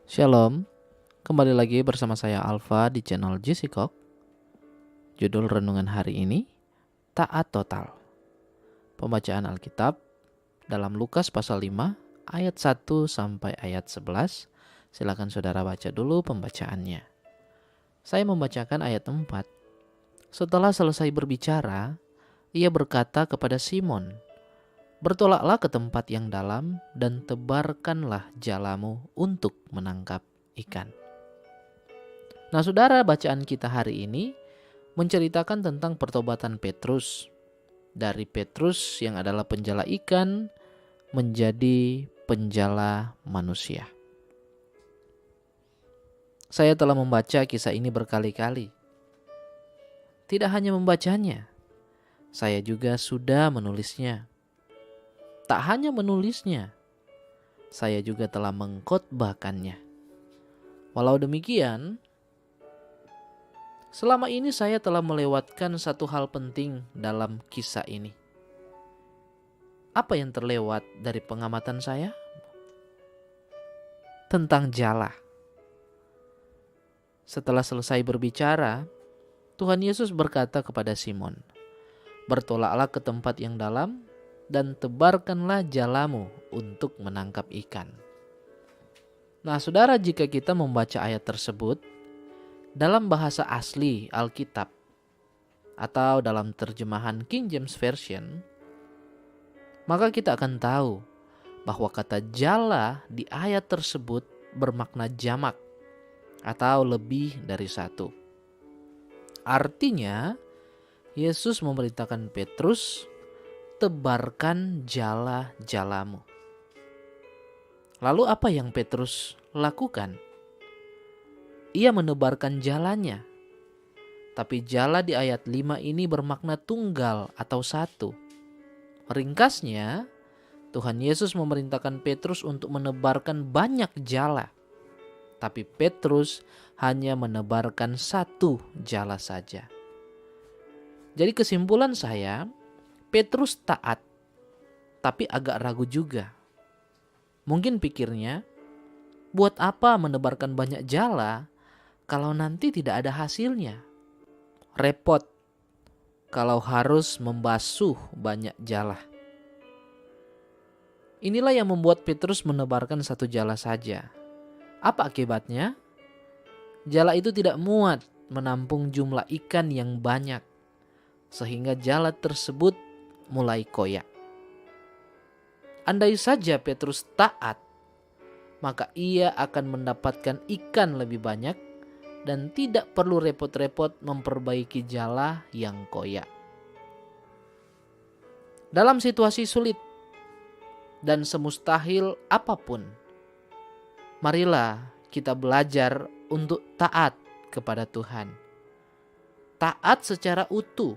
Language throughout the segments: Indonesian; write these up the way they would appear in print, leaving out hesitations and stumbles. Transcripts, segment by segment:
Shalom, kembali lagi bersama saya Alfa di channel JC Kok. Judul renungan hari ini, Taat Total. Pembacaan Alkitab dalam Lukas pasal 5 ayat 1 sampai ayat 11. Silakan saudara baca dulu pembacaannya. Saya membacakan ayat 4. Setelah selesai berbicara, ia berkata kepada Simon, "Bertolaklah ke tempat yang dalam dan tebarkanlah jalamu untuk menangkap ikan." Nah, saudara, bacaan kita hari ini menceritakan tentang pertobatan Petrus. Dari Petrus yang adalah penjala ikan menjadi penjala manusia. Saya telah membaca kisah ini berkali-kali. Tidak hanya membacanya, saya juga sudah menulisnya. Tak hanya menulisnya, saya juga telah mengkhotbahkannya. Walau demikian, selama ini saya telah melewatkan satu hal penting dalam kisah ini. Apa yang terlewat dari pengamatan saya? Tentang jala. Setelah selesai berbicara, Tuhan Yesus berkata kepada Simon, "Bertolaklah ke tempat yang dalam dan tebarkanlah jalamu untuk menangkap ikan." Nah, saudara, jika kita membaca ayat tersebut dalam bahasa asli Alkitab atau dalam terjemahan King James Version, maka kita akan tahu bahwa kata jala di ayat tersebut bermakna jamak atau lebih dari satu. Artinya, Yesus memerintahkan Petrus, tebarkan jala-jalamu. Lalu apa yang Petrus lakukan? Ia menebarkan jalannya. Tapi jala di ayat 5 ini bermakna tunggal atau satu. Ringkasnya, Tuhan Yesus memerintahkan Petrus untuk menebarkan banyak jala. Tapi Petrus hanya menebarkan satu jala saja. Jadi kesimpulan saya, Petrus taat, tapi agak ragu juga. Mungkin pikirnya, buat apa menebarkan banyak jala kalau nanti tidak ada hasilnya? Repot kalau harus membasuh banyak jala. Inilah yang membuat Petrus menebarkan satu jala saja. Apa akibatnya? Jala itu tidak muat menampung jumlah ikan yang banyak, sehingga jala tersebut mulai koyak. Andai saja Petrus taat, maka ia akan mendapatkan ikan lebih banyak dan tidak perlu repot-repot memperbaiki jala yang koyak. Dalam situasi sulit dan semustahil apapun, marilah kita belajar untuk taat kepada Tuhan. Taat secara utuh,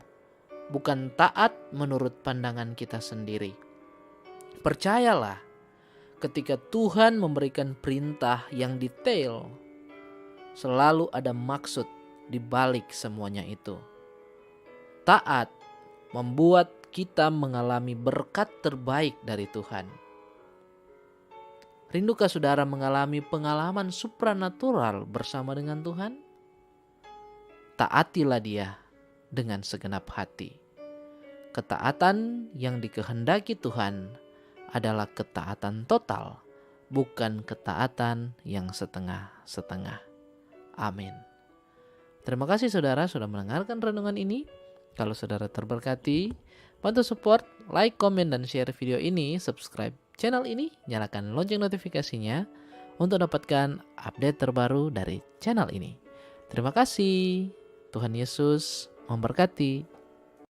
bukan taat menurut pandangan kita sendiri. Percayalah, ketika Tuhan memberikan perintah yang detail, selalu ada maksud di balik semuanya itu. Taat membuat kita mengalami berkat terbaik dari Tuhan. Rindukah saudara mengalami pengalaman supranatural bersama dengan Tuhan? Taatilah Dia dengan segenap hati. Ketaatan yang dikehendaki Tuhan adalah ketaatan total, bukan ketaatan yang setengah-setengah. Amin. Terima kasih saudara sudah mendengarkan renungan ini. Kalau saudara terberkati, bantu support, like, komen, dan share video ini, subscribe channel ini, nyalakan lonceng notifikasinya untuk dapatkan update terbaru dari channel ini. Terima kasih. Tuhan Yesus memberkati.